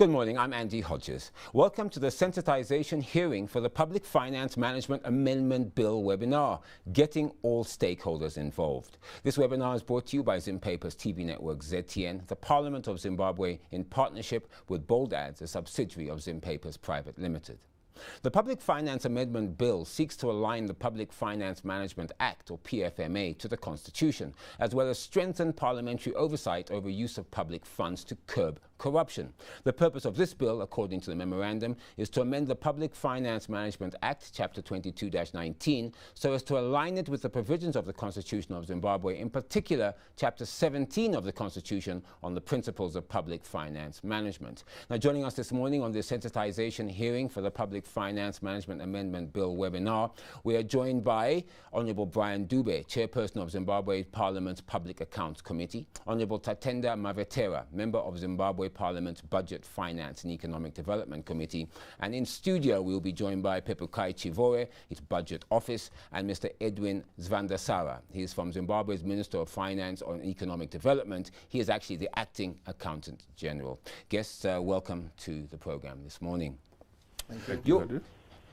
Good morning, I'm Andy Hodges. Welcome to the Sensitization hearing for the Public Finance Management Amendment Bill webinar, Getting All Stakeholders Involved. This webinar is brought to you by Zimpaper's TV network ZTN, the Parliament of Zimbabwe, in partnership with Bold Ads, a subsidiary of Zimpaper's Private Limited. The Public Finance Amendment Bill seeks to align the Public Finance Management Act, or PFMA, to the Constitution, as well as strengthen parliamentary oversight over use of public funds to curb corruption. The purpose of this bill, according to the memorandum, is to amend the Public Finance Management Act, Chapter 22-19, so as to align it with the provisions of the Constitution of Zimbabwe, in particular, Chapter 17 of the Constitution on the principles of public finance management. Now, joining us this morning on the Sensitization hearing for the Public Finance Management Amendment Bill webinar, we are joined by Honourable Brian Dube, Chairperson of Zimbabwe Parliament's Public Accounts Committee, Honourable Tatenda Mavetera, Member of Zimbabwe Parliament's Budget, Finance and Economic Development Committee, and in studio we will be joined by Pepukai Chivore, its Budget Office, and Mr. Edwin Zvandasara. He is from Zimbabwe's Minister of Finance and Economic Development. He is actually the Acting Accountant General. Guests, welcome to the program this morning. Thank you.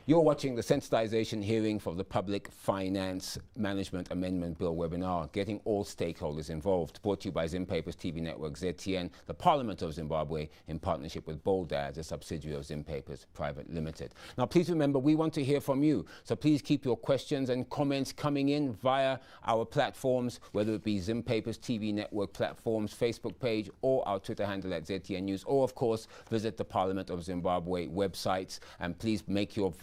You're watching the Sensitization hearing for the Public Finance Management Amendment Bill webinar, Getting All Stakeholders Involved, brought to you by Zimpaper's TV network ZTN, the Parliament of Zimbabwe, in partnership with Bold Ads, a subsidiary of Zimpaper's Private Limited. Now, please remember, we want to hear from you, so please keep your questions and comments coming in via our platforms, whether it be Zimpaper's TV network platforms, Facebook page, or our Twitter handle at ZTN News, or, of course, visit the Parliament of Zimbabwe websites, and please make your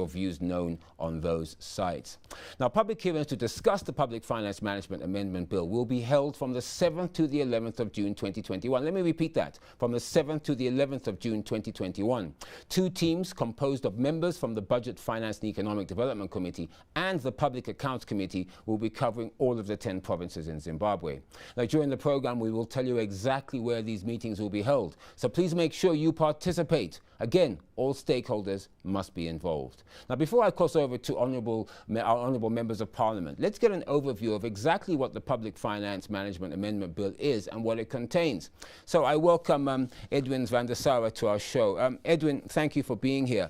views known on those sites. Now, public hearings to discuss the Public Finance Management Amendment Bill will be held from the 7th to the 11th of June 2021. Let me repeat that, from the 7th to the 11th of June 2021. Two teams composed of members from the Budget, Finance and Economic Development Committee and the Public Accounts Committee will be covering all of the 10 provinces in Zimbabwe. Now, during the program, we will tell you exactly where these meetings will be held, so please make sure you participate. Again, all stakeholders must be involved. Now, before I cross over to our honourable members of Parliament, let's get an overview of exactly what the Public Finance Management Amendment Bill is and what it contains. So I welcome Edwin Zvandasara to our show. Edwin, thank you for being here.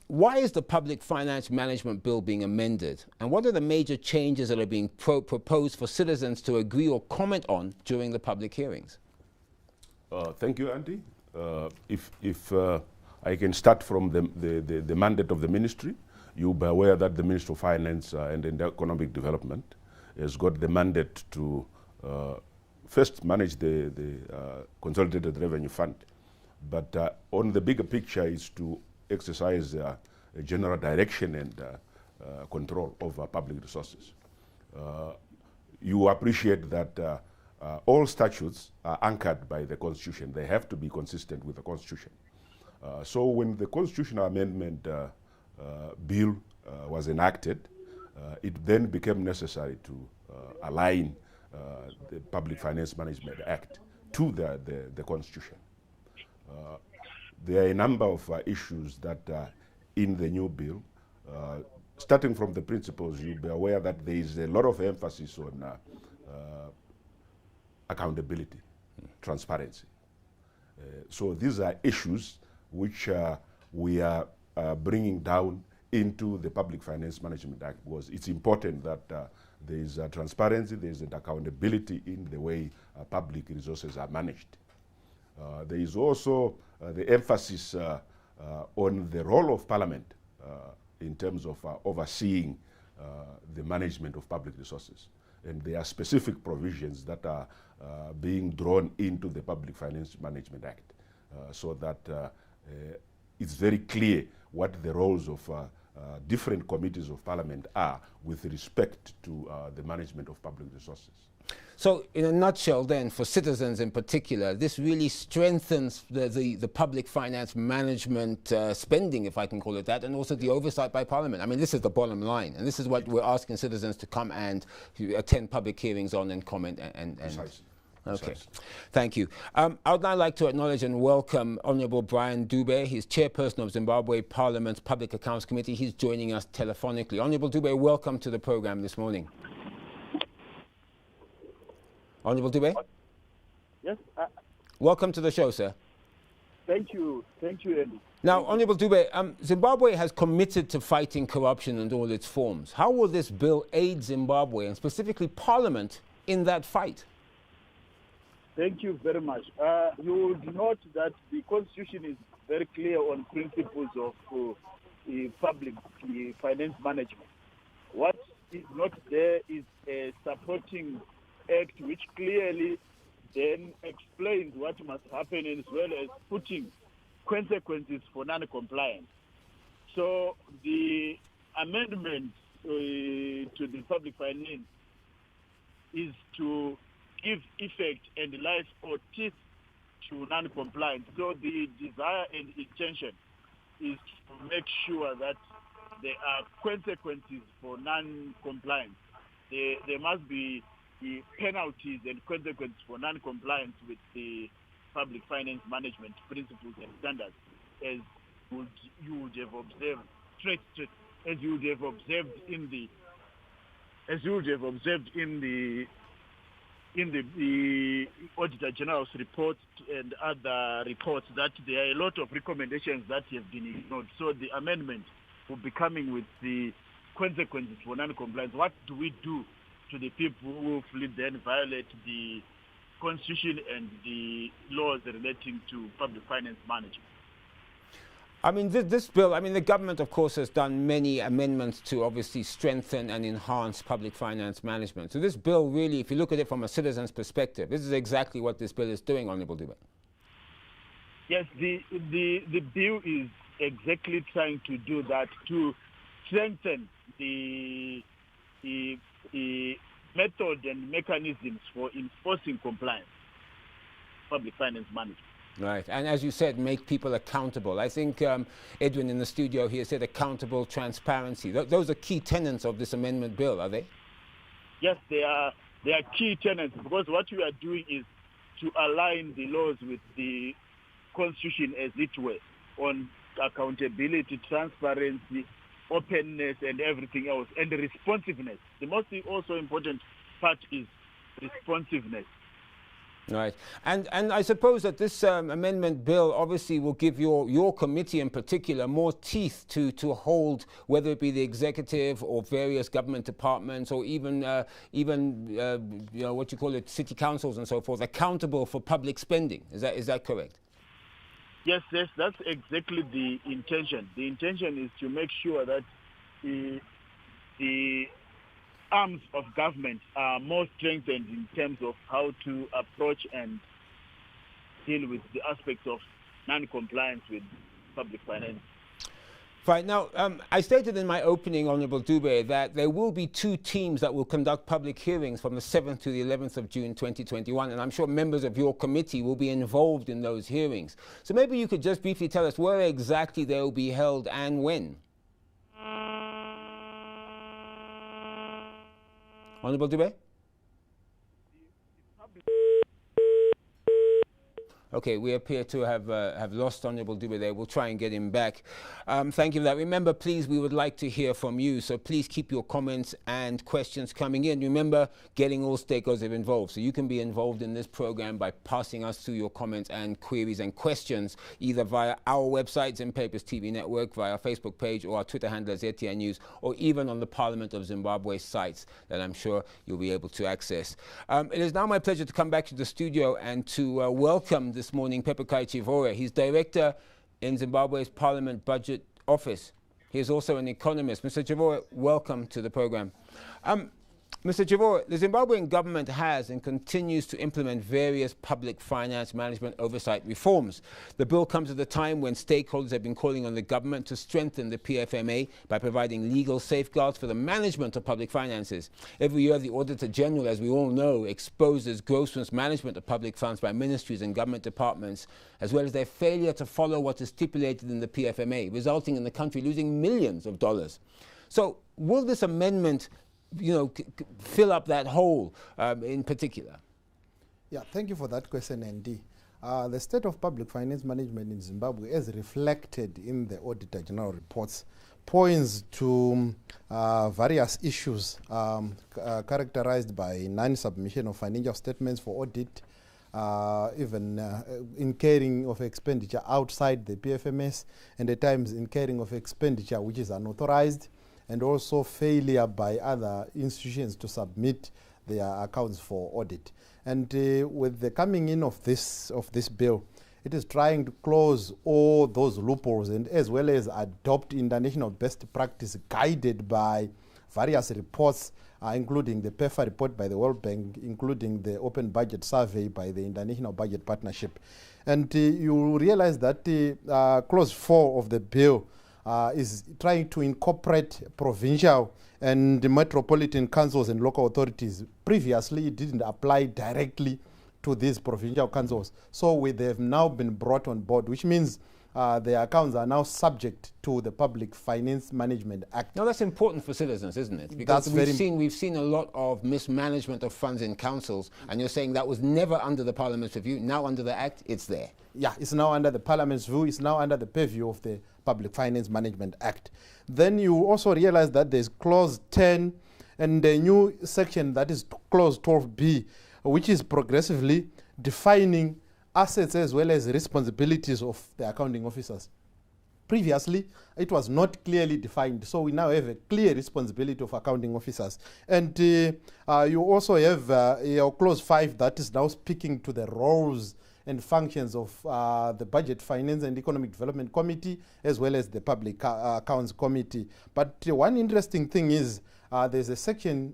Why is the Public Finance Management Bill being amended? And what are the major changes that are being proposed for citizens to agree or comment on during the public hearings? Thank you, Andy. If I can start from the mandate of the ministry. You'll be aware that the Ministry of Finance and Economic Development has got the mandate to first manage the Consolidated Revenue Fund, but on the bigger picture is to exercise a general direction and control over public resources. You appreciate that all statutes are anchored by the Constitution. They have to be consistent with the Constitution. So when the Constitutional Amendment Bill was enacted, it then became necessary to align the Public Finance Management Act to the Constitution. There are a number of issues that are in the new bill. Starting from the principles, you'll be aware that there is a lot of emphasis on accountability, transparency. So these are issues which we are bringing down into the Public Finance Management Act, because it's important that there is transparency, there is accountability in the way public resources are managed. There is also the emphasis on the role of Parliament in terms of overseeing the management of public resources. And there are specific provisions that are being drawn into the Public Finance Management Act so that it's very clear what the roles of different committees of Parliament are with respect to the management of public resources. So, in a nutshell then, for citizens in particular, this really strengthens the public finance management spending, if I can call it that, and also the oversight by Parliament. I mean, this is the bottom line, and this is what we're asking citizens to come and attend public hearings on and comment and Precisely. Okay, thank you. I would now like to acknowledge and welcome Honourable Brian Dube. He's chairperson of Zimbabwe Parliament's Public Accounts Committee. He's joining us telephonically. Honourable Dube, welcome to the program this morning. Honourable Dube? Yes. Welcome to the show, sir. Thank you, Andy. Now, Honourable Dube, Zimbabwe has committed to fighting corruption in all its forms. How will this bill aid Zimbabwe, and specifically Parliament, in that fight? Thank you very much. You would note that the Constitution is very clear on principles of public finance management. What is not there is a supporting act which clearly then explains what must happen, as well as putting consequences for non-compliance. So the amendment to the public finance is to give effect and life or teeth to non-compliance. So the desire and intention is to make sure that there are consequences for non-compliance. There must be the penalties and consequences for non-compliance with the public finance management principles and standards, as you would have observed, as you would have observed in the Auditor General's report and other reports, that there are a lot of recommendations that have been ignored. So the amendment will be coming with the consequences for non-compliance. What do we do to the people who then violate the Constitution and the laws relating to public finance management? I mean, this bill, I mean, the government, of course, has done many amendments to obviously strengthen and enhance public finance management. So this bill really, if you look at it from a citizen's perspective, this is exactly what this bill is doing, Honourable Dube. Yes, the bill is exactly trying to do that, to strengthen the method and mechanisms for enforcing compliance, public finance management. Right, and as you said, make people accountable. I think Edwin in the studio here said accountable transparency. Those are key tenets of this amendment bill, are they? Yes, they are key tenets, because what we are doing is to align the laws with the Constitution, as it were, on accountability, transparency, openness, and everything else, and the responsiveness. The most also important part is responsiveness. Right, and I suppose that this amendment bill obviously will give your committee in particular more teeth to hold, whether it be the executive or various government departments, or even you know, what you call it, city councils and so forth, accountable for public spending. Is that correct? Yes, that's exactly the intention. The intention is to make sure that the arms of government are more strengthened in terms of how to approach and deal with the aspects of non-compliance with public finance. Right, now, I stated in my opening, Honourable Dube, that there will be 2 teams that will conduct public hearings from the 7th to the 11th of June 2021, and I'm sure members of your committee will be involved in those hearings. So maybe you could just briefly tell us where exactly they will be held and when. Honourable Dube? Okay, we appear to have lost Honourable Dube there. We'll try and get him back. Thank you for that. Remember, please, we would like to hear from you, so please keep your comments and questions coming in. Remember, getting all stakeholders involved. So you can be involved in this program by passing us through your comments and queries and questions, either via our website, Zimpapers TV Network, via our Facebook page, or our Twitter handle, ZTN News, or even on the Parliament of Zimbabwe sites that I'm sure you'll be able to access. It is now my pleasure to come back to the studio and to welcome this morning Pepekai Chivora. He's director in Zimbabwe's Parliament Budget Office. He is also an economist. Mr. Chivora, welcome to the program. Mr. Chivora, the Zimbabwean government has and continues to implement various public finance management oversight reforms. The bill comes at a time when stakeholders have been calling on the government to strengthen the PFMA by providing legal safeguards for the management of public finances. Every year, the Auditor General, as we all know, exposes gross mismanagement of public funds by ministries and government departments, as well as their failure to follow what is stipulated in the PFMA, resulting in the country losing millions of dollars. So will this amendment, you know, fill up that hole in particular? Yeah, thank you for that question, Andy. The state of public finance management in Zimbabwe, as reflected in the Auditor General reports, points to various issues characterized by non-submission of financial statements for audit, even incurring of expenditure outside the PFMS, and at times incurring of expenditure which is unauthorized, and also failure by other institutions to submit their accounts for audit. And with the coming in of this bill, it is trying to close all those loopholes, and as well as adopt international best practice guided by various reports, including the PEFA report by the World Bank, including the Open Budget Survey by the International Budget Partnership. And you realize that Clause 4 of the bill is trying to incorporate provincial and metropolitan councils and local authorities. Previously, it didn't apply directly to these provincial councils. So they have now been brought on board, which means their accounts are now subject to the Public Finance Management Act. Now that's important for citizens, isn't it? Because we've seen a lot of mismanagement of funds in councils, and you're saying that was never under the Parliament's review. Now under the Act, it's there. Yeah, it's now under the Parliament's view. It's now under the purview of the Public Finance Management Act. Then you also realize that there's Clause 10 and a new section that is Clause 12B, which is progressively defining assets as well as responsibilities of the accounting officers. Previously, it was not clearly defined, so we now have a clear responsibility of accounting officers. And you also have your Clause 5 that is now speaking to the roles and functions of the Budget, Finance and Economic Development Committee, as well as the Public Accounts Committee. But one interesting thing is there's a section,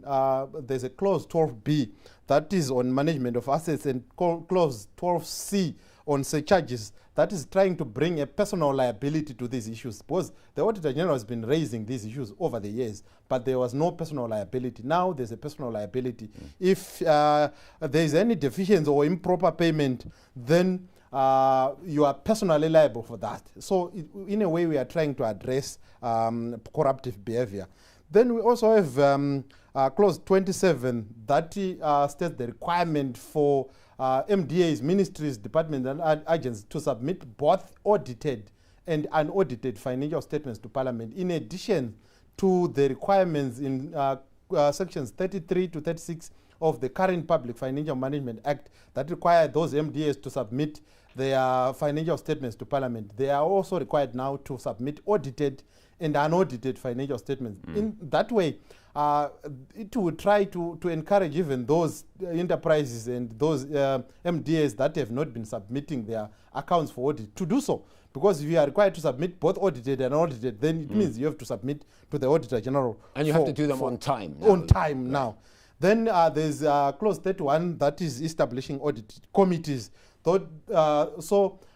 there's a Clause 12B that is on management of assets, and Clause 12C on surcharges that is trying to bring a personal liability to these issues, because the Auditor General has been raising these issues over the years, but there was no personal liability. Now there's a personal liability. If there's any deficiency or improper payment, then you are personally liable for that. So in a way, we are trying to address corruptive behavior. Then we also have Clause 27 that states the requirement for MDAs, ministries, departments and agencies to submit both audited and unaudited financial statements to Parliament, in addition to the requirements in sections 33 to 36 of the current Public Financial Management Act that require those MDAs to submit their financial statements to Parliament. They are also required now to submit audited and unaudited financial statements. In that way, it would try to encourage even those enterprises and those MDAs that have not been submitting their accounts for audit to do so. Because if you are required to submit both audited and unaudited, then it means you have to submit to the Auditor General. And you have to do them on time now. On time now. Then there's Clause 31 that is establishing audit committees. Those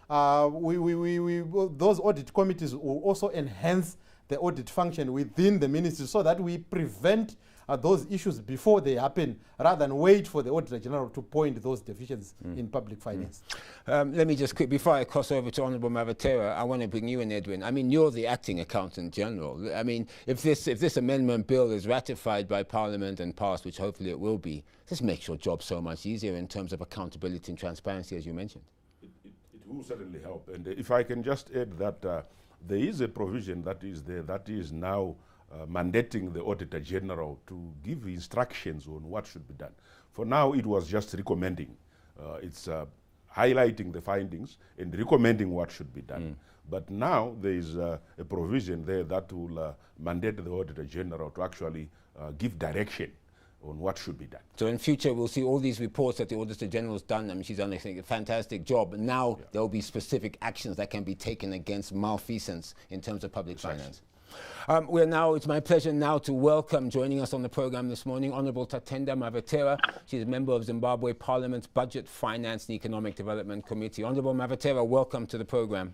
audit committees will also enhance the audit function within the ministry, so that we prevent those issues before they happen, rather than wait for the Auditor General to point those deficiencies in public finance. Let me just quick, before I cross over to Honourable Mavatera, I want to bring you in, Edwin. I mean, you're the acting accountant general. I mean, if this amendment bill is ratified by Parliament and passed, which hopefully it will be, this makes your job so much easier in terms of accountability and transparency, as you mentioned. It will certainly help. And if I can just add that there is a provision that is there that is now mandating the Auditor General to give instructions on what should be done. For now, it was just recommending. It's highlighting the findings and recommending what should be done. But now there is a provision there that will mandate the Auditor General to actually give direction on what should be done. So in future, we'll see all these reports that the Auditor General has done. I mean, she's done, I think, a fantastic job. Now there will be specific actions that can be taken against malfeasance in terms of public finance. It's my pleasure now to welcome, joining us on the program this morning, Honourable Tatenda Mavatera. She's a member of Zimbabwe Parliament's Budget, Finance and Economic Development Committee. Honourable Mavatera, welcome to the program.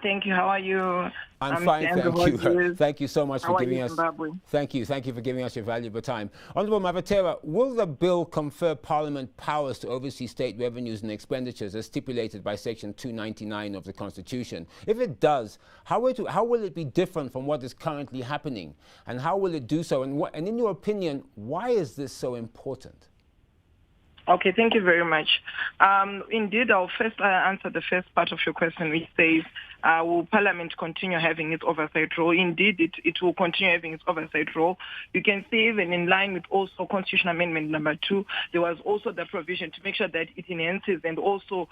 Thank you. How are you? I'm fine, thank you. Thank you so much for giving us. Zimbabwe? Thank you for giving us your valuable time. Honourable Mavatera, will the bill confer Parliament powers to oversee state revenues and expenditures as stipulated by Section 299 of the Constitution? If it does, how will it be different from what is currently happening, and how will it do so? And in your opinion, why is this so important? Okay, thank you very much. Indeed, I'll first answer the first part of your question, which says, will Parliament continue having its oversight role? Indeed, it will continue having its oversight role. You can see even in line with also Constitution Amendment number 2, there was also the provision to make sure that it enhances and also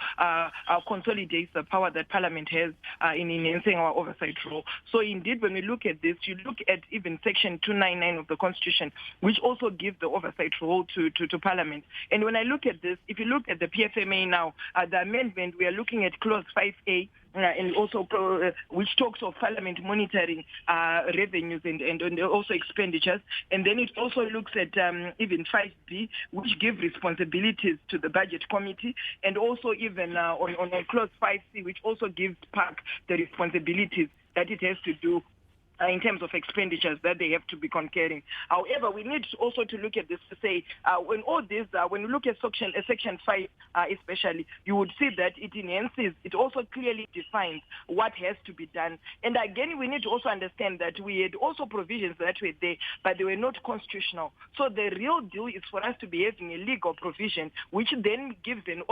consolidates the power that Parliament has in enhancing our oversight role. So indeed, when we look at this, you look at even Section 299 of the Constitution, which also gives the oversight role to Parliament. And when I look at this, if you look at the PFMA now, the amendment, we are looking at Clause 5A, and also which talks of Parliament monitoring revenues and also expenditures. And then it also looks at even 5B, which give responsibilities to the Budget Committee, and also even on Clause 5C, which also gives PAC the responsibilities that it has to do in terms of expenditures that they have to be concurring. However, we need also to look at this to say, when all this, when we look at Section 5 especially, you would see that it enhances, it also clearly defines what has to be done. And again, we need to also understand that we had also provisions that were there, but they were not constitutional. So the real deal is for us to be having a legal provision, which then gives an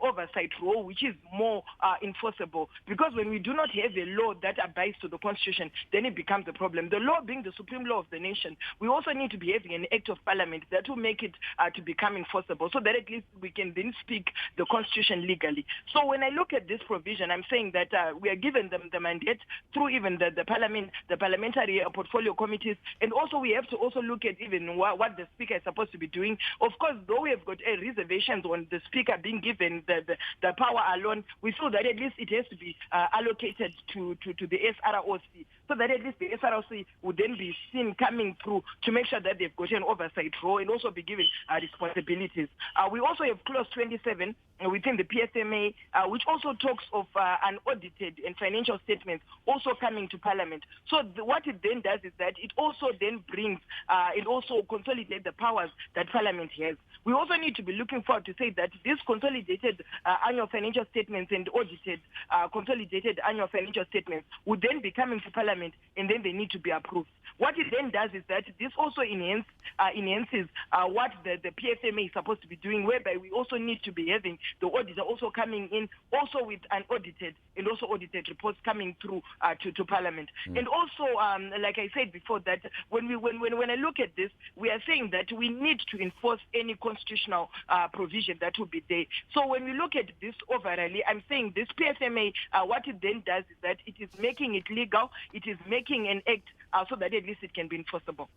oversight role, which is more enforceable. Because when we do not have a law that abides to the Constitution, then it becomes a problem. The law being the supreme law of the nation, we also need to be having an act of Parliament that will make it to become enforceable, so that at least we can then speak the Constitution legally. So when I look at this provision, I'm saying that we are given them the mandate through even the Parliament, the parliamentary portfolio committees, and also we have to also look at even what the Speaker is supposed to be doing. Of course, though we have got reservations on the Speaker being given the power alone, we feel that at least it has to be allocated to the SROC, so that at least the SROC would then be seen coming through to make sure that they've got an oversight role and also be given responsibilities. We also have Clause 27 within the PSMA, which also talks of unaudited and financial statements also coming to Parliament. So what it then does is that it also then brings, it also consolidates the powers that Parliament has. We also need to be looking forward to say that these consolidated annual financial statements and audited consolidated annual financial statements would then be coming to Parliament, and then they need to be approved. What it then does is that this also enhances what the PFMA is supposed to be doing, whereby we also need to be having the auditor also coming in, also with unaudited and also audited reports coming through to Parliament. And also, like I said before, that when I look at this, we are saying that we need to enforce any constitutional provision that will be there. So when we look at this overally, I'm saying this PFMA, what it then does is that it is making it legal, it is making an act so that at least it can be enforceable.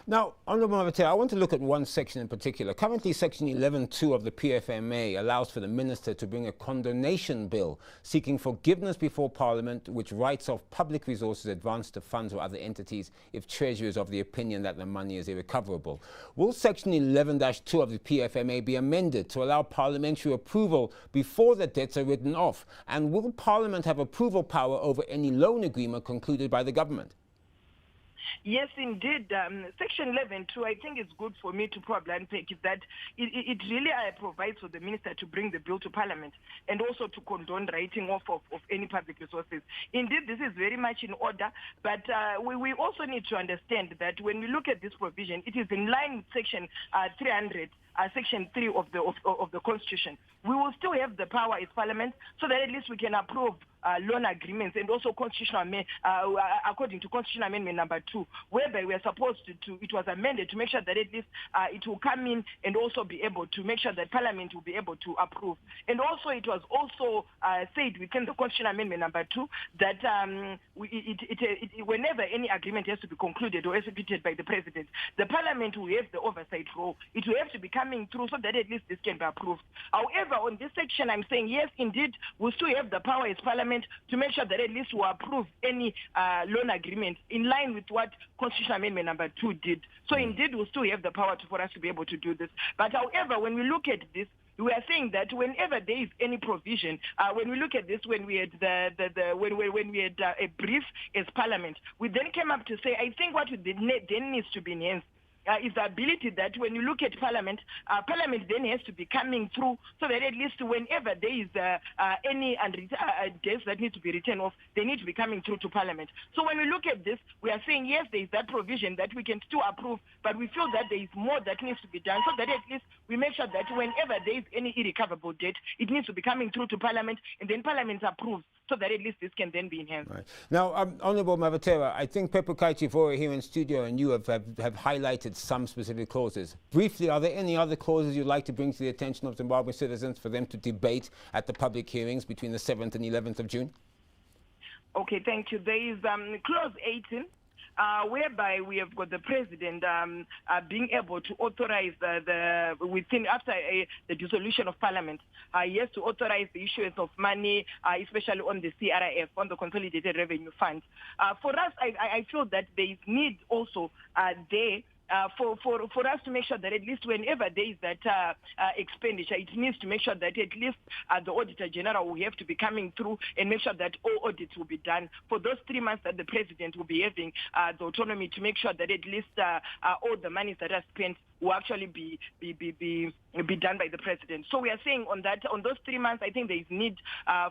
Now, Honourable Mavate, I want to look at one section in particular. Currently, Section 11.2 of the PFMA allows for the Minister to bring a condonation bill seeking forgiveness before Parliament, which writes off public resources advanced to funds or other entities if Treasury is of the opinion that the money is irrecoverable. Will Section 11-2 of the PFMA be amended to allow parliamentary approval before the debts are written off? And will Parliament have approval power over any loan agreement concluded by the government? Yes, indeed. Section 11.2, I think it's good for me to probably unpack is that it really provides for the Minister to bring the bill to Parliament and also to condone writing off of any public resources. Indeed, this is very much in order, but we also need to understand that when we look at this provision, it is in line with Section 300, Section 3 of the Constitution. We will still have the power as Parliament so that at least we can approve loan agreements and also constitutional according to Constitutional Amendment number 2, whereby we are supposed to it was amended to make sure that at least it will come in and also be able to make sure that Parliament will be able to approve. And also it was also said within the Constitutional Amendment number 2 that whenever any agreement has to be concluded or executed by the President, the Parliament will have the oversight role. It will have to be coming through so that at least this can be approved. However, on this section, I'm saying yes, indeed, we still have the power as Parliament to make sure that at least we approve any loan agreement in line with what Constitutional Amendment number 2 did. So indeed, we still have the power for us to be able to do this. But however, when we look at this, we are saying that whenever there is any provision, when we look at this, when we had when we had a brief as Parliament, we then came up to say, I think what then needs to be enhanced is the ability that when you look at Parliament, Parliament then has to be coming through so that at least whenever there is any debts that need to be written off, they need to be coming through to Parliament. So when we look at this, we are saying, yes, there is that provision that we can still approve, but we feel that there is more that needs to be done so that at least we make sure that whenever there is any irrecoverable debt, it needs to be coming through to Parliament, and then Parliament approves so that at least this can then be enhanced. Right. Now, Honourable Mavatera, I think Pepper Kaichivora here in studio and you have highlighted some specific clauses. Briefly, are there any other clauses you'd like to bring to the attention of Zimbabwean citizens for them to debate at the public hearings between the 7th and 11th of June? Okay, thank you. There is clause 18. Whereby we have got the president being able to authorize after the dissolution of Parliament, he has to authorize the issuance of money, especially on the CRIF, on the Consolidated Revenue Fund. For us, I feel that there is need also for us to make sure that at least whenever there is that expenditure, it needs to make sure that at least the Auditor General will have to be coming through and make sure that all audits will be done for those 3 months that the President will be having the autonomy to make sure that at least all the monies that are spent will actually be done by the President. So we are saying on those 3 months, I think there is need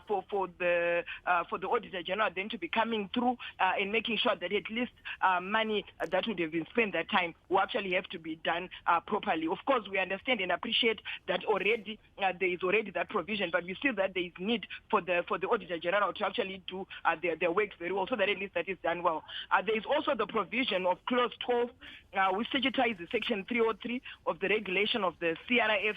for the Auditor General then to be coming through and making sure that at least money that would have been spent that time will actually have to be done properly. Of course, we understand and appreciate that already there is already that provision, but we see that there is need for the Auditor General to actually do their work very well, so that at least that is done well. There is also the provision of Clause 12, which sensitizes Section 303 of the regulation of the CRIF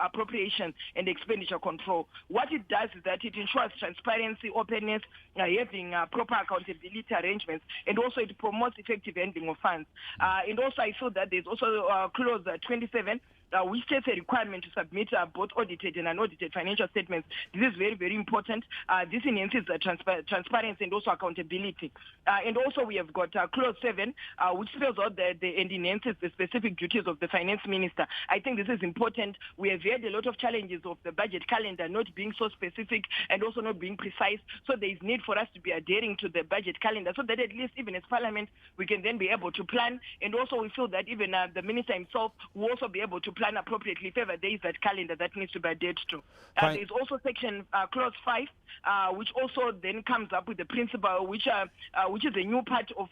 appropriation and expenditure control. What it does is that it ensures transparency, openness, having proper accountability arrangements, and also it promotes effective handling of funds. And also I feel that there's also Clause 27, which states a requirement to submit both audited and unaudited financial statements. This is very, very important. This enhances transparency and also accountability. And also we have got Clause 7, which spells out and enhances the specific duties of the Finance Minister. I think this is important. We have had a lot of challenges of the budget calendar not being so specific and also not being precise. So there is need for us to be adhering to the budget calendar so that at least even as Parliament, we can then be able to plan. And also we feel that even the Minister himself will also be able to plan appropriately if ever there is that calendar that needs to be adhered to. There is also Section Clause 5, which also then comes up with the principle, which is a new part of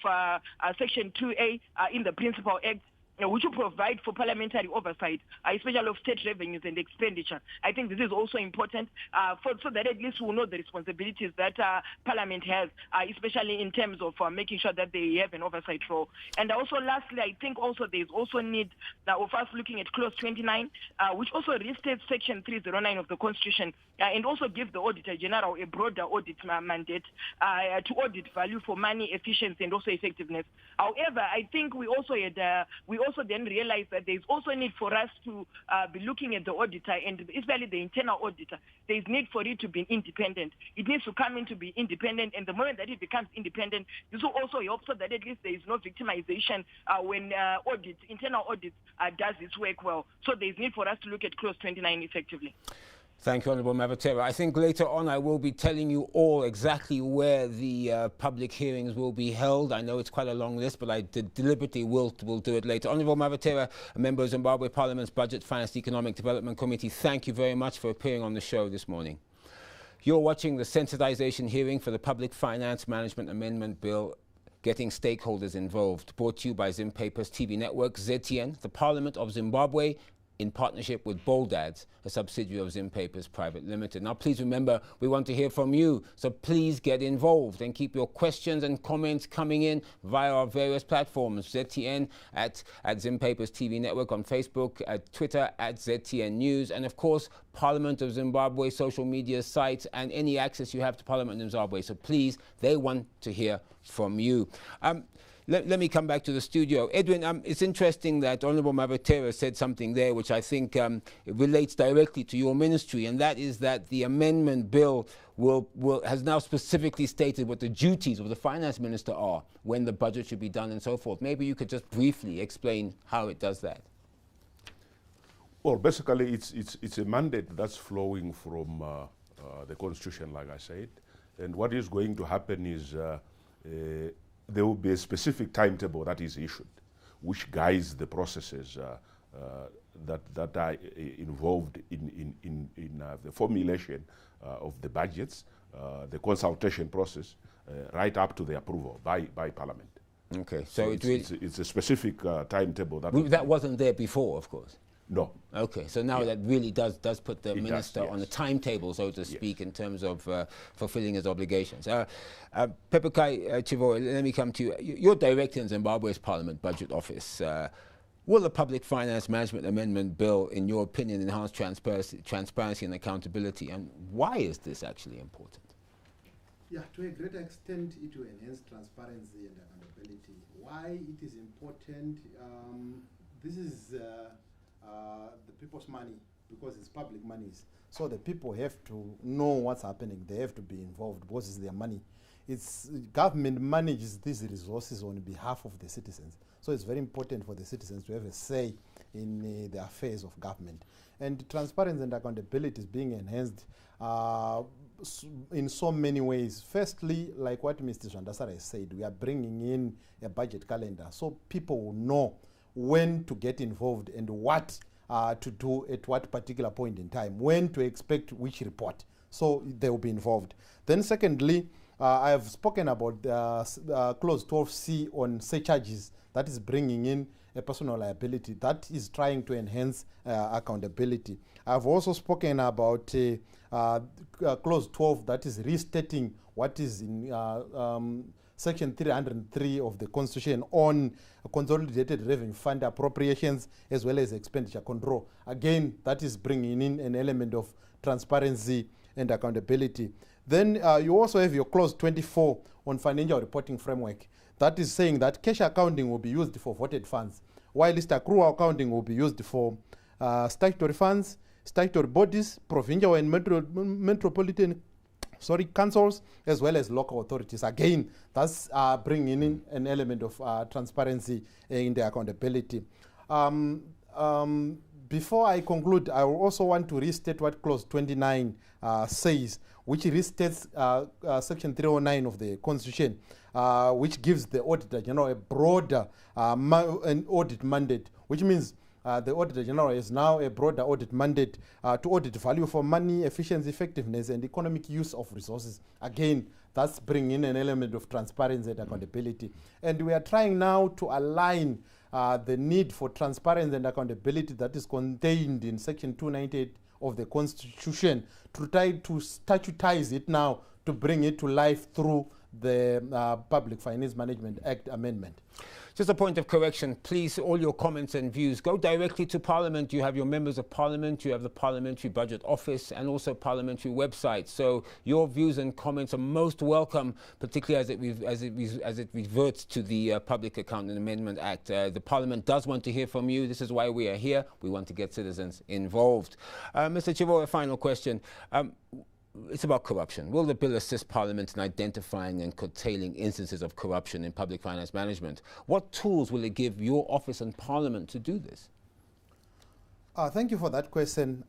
Section 2A in the Principal Act, which will provide for parliamentary oversight, especially of state revenues and expenditure. I think this is also important so that at least we'll know the responsibilities that Parliament has, especially in terms of making sure that they have an oversight role. And also lastly, I think also there's also need of us looking at Clause 29, which also restates Section 309 of the Constitution and also give the Auditor General a broader audit mandate to audit value for money, efficiency, and also effectiveness. However, I think we also then realize that there's also need for us to be looking at the auditor, and especially the internal auditor. There's need for it to be independent. It needs to come in to be independent, and the moment that it becomes independent, this will also help so that at least there is no victimization when internal audits does its work well. So there's need for us to look at Clause 29 effectively. Thank you, Honourable Mavatera. I think later on I will be telling you all exactly where the public hearings will be held. I know it's quite a long list, but I deliberately will do it later. Honourable Mavatera, a member of Zimbabwe Parliament's Budget, Finance, Economic Development Committee, thank you very much for appearing on the show this morning. You're watching the sensitization hearing for the Public Finance Management Amendment Bill, getting stakeholders involved, brought to you by Zim Papers TV Network, ZTN, the Parliament of Zimbabwe, in partnership with Bold Ads, a subsidiary of Zim Papers Private Limited. Now, please remember, we want to hear from you, so please get involved and keep your questions and comments coming in via our various platforms, ZTN at Zim Papers TV Network on Facebook, at Twitter at ZTN News, and of course, Parliament of Zimbabwe social media sites and any access you have to Parliament of Zimbabwe. So please, they want to hear from you. Let me come back to the studio. Edwin, it's interesting that Honourable Mavatera said something there which I think relates directly to your ministry, and that is that the amendment bill has now specifically stated what the duties of the finance minister are when the budget should be done and so forth. Maybe you could just briefly explain how it does that. Well, basically it's a mandate that's flowing from the Constitution, like I said, and what is going to happen is there will be a specific timetable that is issued, which guides the processes that are involved in the formulation of the budgets, the consultation process, right up to the approval by Parliament. Okay, so it's a specific timetable. That wasn't there before, of course. No. Okay, so now that really does put the minister on the yes. timetable, so to speak, in terms of fulfilling his obligations. Pepekai Chivo, let me come to you. You're director in Zimbabwe's Parliament Budget Office. Will the Public Finance Management Amendment Bill, in your opinion, enhance transparency and accountability? And why is this actually important? Yeah, to a great extent, it will enhance transparency and accountability. Why it is important? This is the people's money, because it's public monies. So the people have to know what's happening. They have to be involved because it's their money. Government manages these resources on behalf of the citizens. So it's very important for the citizens to have a say in the affairs of government. And transparency and accountability is being enhanced in so many ways. Firstly, like what Mr. Shandasara has said, we are bringing in a budget calendar so people will know when to get involved and what to do at what particular point in time, when to expect which report. So they will be involved. Then secondly, I have spoken about clause 12C on surcharges, that is bringing in a personal liability. That is trying to enhance accountability. I've also spoken about clause 12, that is restating what is in Section 303 of the Constitution on consolidated revenue fund appropriations as well as expenditure control. Again, that is bringing in an element of transparency and accountability. Then you also have your clause 24 on financial reporting framework. That is saying that cash accounting will be used for voted funds, while accrual accounting will be used for statutory funds, statutory bodies, provincial and metropolitan councils, as well as local authorities. Again, that's bringing in an element of transparency in the accountability. Before I conclude, I also want to restate what clause 29 says, which restates section 309 of the Constitution, which gives the Auditor General a broader an audit mandate, which means the Auditor General is now a broader audit mandate to audit value for money, efficiency, effectiveness, and economic use of resources. Again, that's bringing in an element of transparency and accountability. And we are trying now to align the need for transparency and accountability that is contained in Section 298 of the Constitution to try to statutize it now, to bring it to life through the Public Finance Management Act amendment. Just a point of correction, please, all your comments and views go directly to Parliament. You have your members of Parliament, you have the Parliamentary Budget Office, and also parliamentary website. So your views and comments are most welcome, particularly as it reverts to the Public Accounting Amendment Act. The Parliament does want to hear from you. This is why we are here. We want to get citizens involved. Mr. Chivo, a final question. It's about corruption. Will the bill assist Parliament in identifying and curtailing instances of corruption in public finance management? What tools will it give your office and Parliament to do this? Thank you for that question.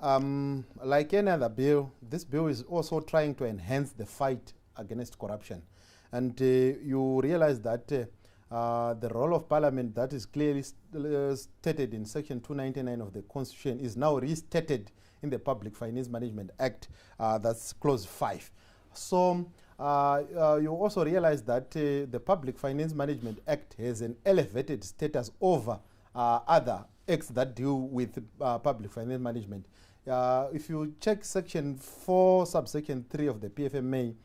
Like any other bill, this bill is also trying to enhance the fight against corruption. And you realize that the role of Parliament that is clearly stated in Section 299 of the Constitution is now restated in the Public Finance Management Act, that's clause 5. So you also realize that the Public Finance Management Act has an elevated status over other acts that deal with public finance management. If you check Section 4, subsection 3 of the PFMA,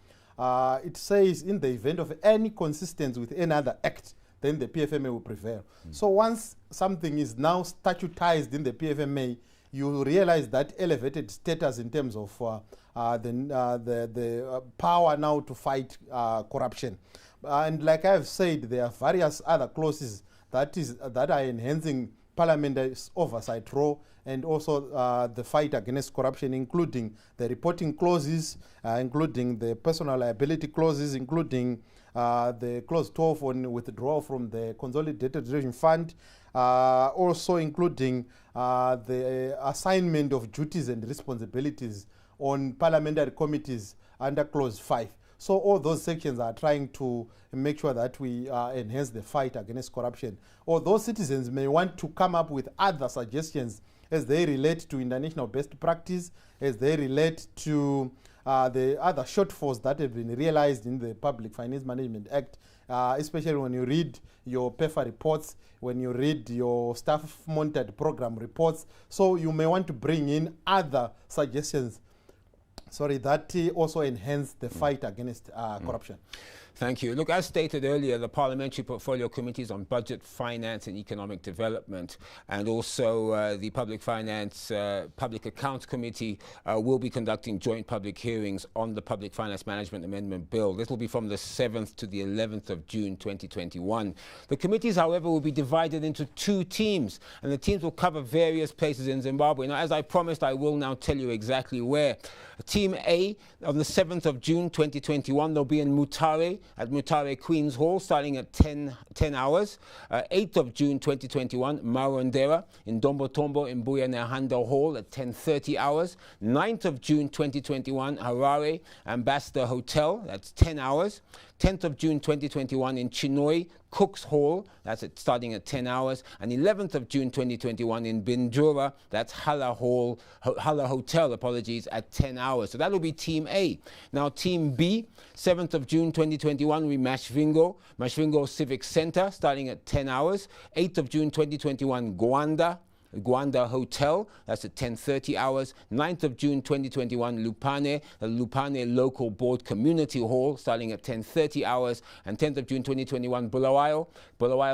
it says in the event of any consistency with any other act, then the PFMA will prevail. So once something is now statutized in the PFMA, you realize that elevated status in terms of the power now to fight corruption. And like I've said, there are various other clauses that are enhancing Parliament's oversight role and also the fight against corruption, including the reporting clauses, including the personal liability clauses, including the clause 12 on withdrawal from the consolidated revenue fund, also including the assignment of duties and responsibilities on parliamentary committees under clause 5. So all those sections are trying to make sure that we enhance the fight against corruption. Or those citizens may want to come up with other suggestions as they relate to international best practice, as they relate to the other shortfalls that have been realized in the Public Finance Management Act, especially when you read your PEFA reports, when you read your staff monitored program reports. So you may want to bring in other suggestions, that also enhance the fight against corruption. Thank you. Look, as stated earlier, the Parliamentary Portfolio Committees on Budget, Finance and Economic Development, and also the Public Finance Public Accounts Committee will be conducting joint public hearings on the Public Finance Management Amendment Bill. This will be from the 7th to the 11th of June 2021. The committees, however, will be divided into two teams, and the teams will cover various places in Zimbabwe. Now, as I promised, I will now tell you exactly where. Team A, on the 7th of June 2021, they'll be in Mutare, at Mutare Queen's Hall, starting at 10 hours. 8th of June 2021, Marondera in Dombotombo in Buyanehanda Hall at 10:30 hours. 9th of June 2021, Harare Ambassador Hotel, that's 10 hours. 10th of June 2021 in Chinoi, Cook's Hall, that's starting at 10 hours. And 11th of June 2021 in Bindura, that's Hala Hotel, at 10 hours. So that will be Team A. Now Team B, 7th of June 2021, we Mashvingo Civic Center, starting at 10 hours. 8th of June 2021, Gwanda Hotel, that's at 10:30 hours. 9th of June 2021, Lupane, the Lupane Local Board Community Hall, starting at 10:30 hours. And 10th of June 2021, Bulawayo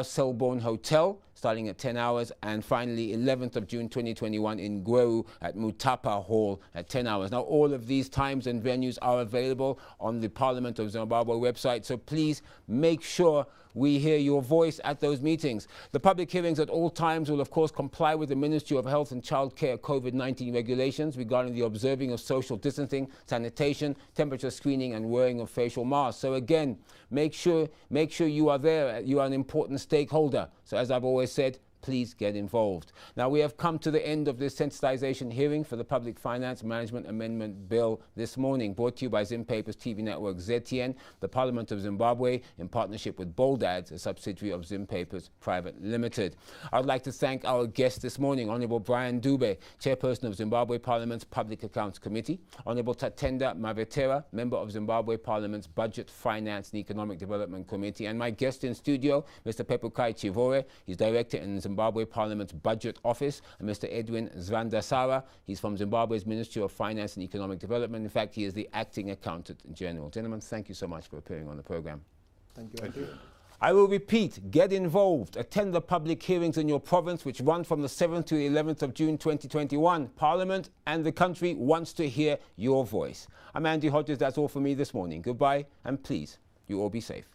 Selborne Hotel, starting at 10 hours. And finally, 11th of June 2021 in Gweru at Mutapa Hall at 10 hours. Now, all of these times and venues are available on the Parliament of Zimbabwe website, so please make sure we hear your voice at those meetings. The public hearings at all times will, of course, comply with the Ministry of Health and Child Care COVID-19 regulations regarding the observing of social distancing, sanitation, temperature screening, and wearing of facial masks. So again, make sure you are there. You are an important stakeholder. So as I've always said, please get involved. Now, we have come to the end of this sensitization hearing for the Public Finance Management Amendment Bill this morning, brought to you by Zim Papers TV network ZTN, the Parliament of Zimbabwe, in partnership with Bold Ads, a subsidiary of Zim Papers Private Limited. I'd like to thank our guest this morning, Honourable Brian Dube, Chairperson of Zimbabwe Parliament's Public Accounts Committee, Honourable Tatenda Mavetera, Member of Zimbabwe Parliament's Budget, Finance and Economic Development Committee, and my guest in studio, Mr. Pepukai Chivore. He's Director in Zimbabwe Parliament's Budget Office, and Mr. Edwin Zvandasara. He's from Zimbabwe's Ministry of Finance and Economic Development. In fact, he is the Acting Accountant General. Gentlemen, thank you so much for appearing on the program. Thank you. Thank you. I will repeat, get involved. Attend the public hearings in your province, which run from the 7th to the 11th of June 2021. Parliament and the country wants to hear your voice. I'm Andy Hodges. That's all for me this morning. Goodbye, and please, you all be safe.